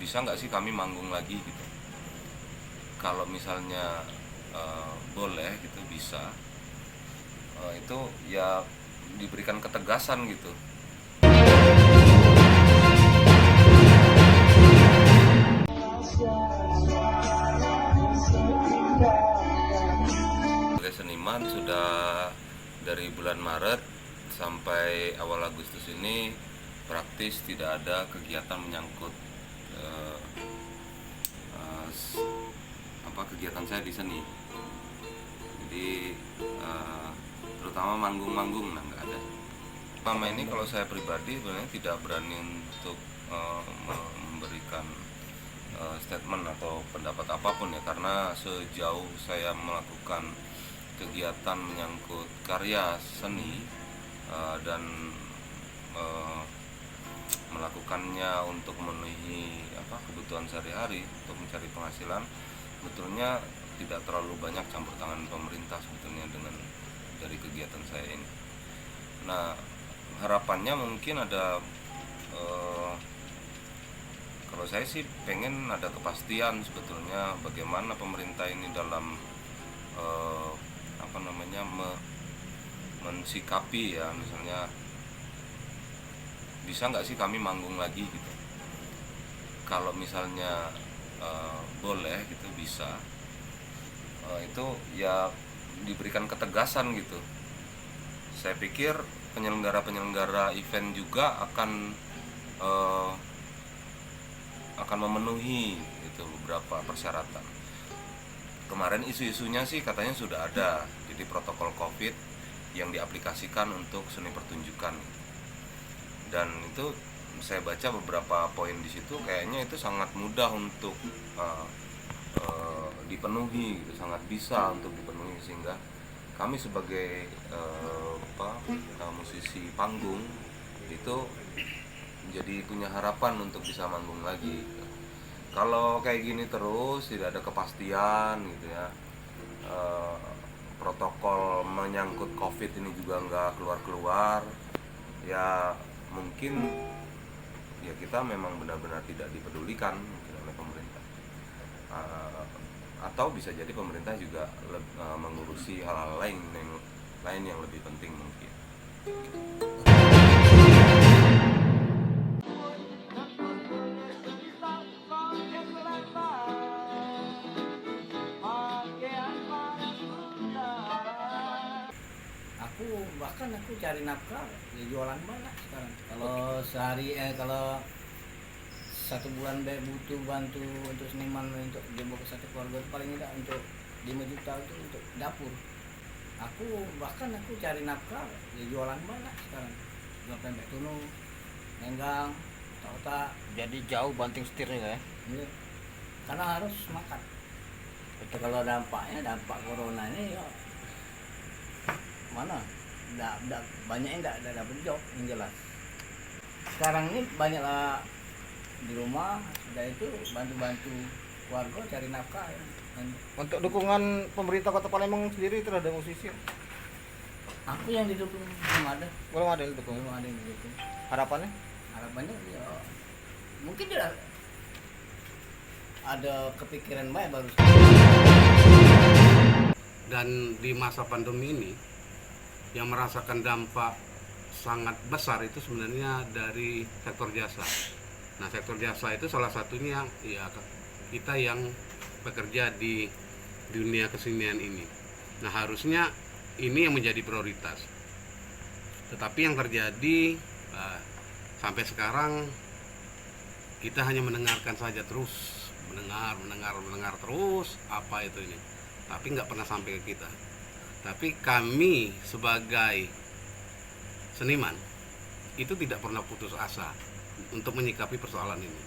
bisa nggak sih kami manggung lagi gitu. Kalau misalnya boleh gitu bisa, itu ya diberikan ketegasan gitu. Sebagai seniman sudah dari bulan Maret sampai awal Agustus ini praktis tidak ada kegiatan menyangkut kegiatan saya di seni. Jadi terutama manggung-manggung nggak ada. Selama ini kalau saya pribadi sebenarnya tidak berani untuk memberikan statement atau pendapat apapun ya, karena sejauh saya melakukan kegiatan menyangkut karya seni dan melakukannya untuk memenuhi kebutuhan sehari-hari, untuk mencari penghasilan, sebetulnya tidak terlalu banyak campur tangan pemerintah sebetulnya dengan dari kegiatan saya ini. Nah, harapannya mungkin ada kalau saya sih pengen ada kepastian sebetulnya bagaimana pemerintah ini dalam mensikapi ya, misalnya bisa nggak sih kami manggung lagi gitu. Kalau misalnya boleh gitu bisa, itu ya diberikan ketegasan gitu. Saya pikir penyelenggara event juga akan memenuhi itu beberapa persyaratan. Kemarin isu-isunya sih katanya sudah ada, jadi protokol COVID yang diaplikasikan untuk seni pertunjukan. Dan itu saya baca beberapa poin di situ, kayaknya itu sangat mudah untuk dipenuhi, gitu, sangat bisa untuk dipenuhi, sehingga kami sebagai musisi panggung itu jadi punya harapan untuk bisa manggung lagi. Kalau kayak gini terus tidak ada kepastian gitu ya, protokol menyangkut COVID ini juga nggak keluar-keluar, ya mungkin ya kita memang benar-benar tidak dipedulikan mungkin oleh pemerintah, atau bisa jadi pemerintah juga mengurusi hal-hal lain yang lebih penting mungkin. Aku cari nafkah ya jualan banyak sekarang. Kalau sehari kalau satu bulan butuh bantu untuk seniman untuk jemur ke satu keluarga paling tidak untuk 5 juta itu untuk dapur. Aku cari nafkah ya jualan banyak sekarang. Jual pempek tunu, nenggang, otak. Jadi jauh banting setirnya ya? Iya. Karena harus makan. Itu kalau dampak corona ini ya mana? Banyak yang tidak dapat job yang jelas. Sekarang ini banyaklah di rumah sudah itu bantu keluarga cari nafkah ya. Untuk dukungan pemerintah Kota Palembang sendiri terhadap musisi, aku yang didukung belum ada yang didukung. Harapannya ya mungkin tidak ada kepikiran baik baru. Dan di masa pandemi ini yang merasakan dampak sangat besar itu sebenarnya dari sektor jasa. Nah, sektor jasa itu salah satunya ya kita yang bekerja di dunia kesenian ini. Nah, harusnya ini yang menjadi prioritas. Tetapi yang terjadi sampai sekarang kita hanya mendengarkan saja terus, mendengar terus apa itu ini. Tapi nggak pernah sampai ke kita. Tapi kami sebagai seniman itu tidak pernah putus asa untuk menyikapi persoalan ini.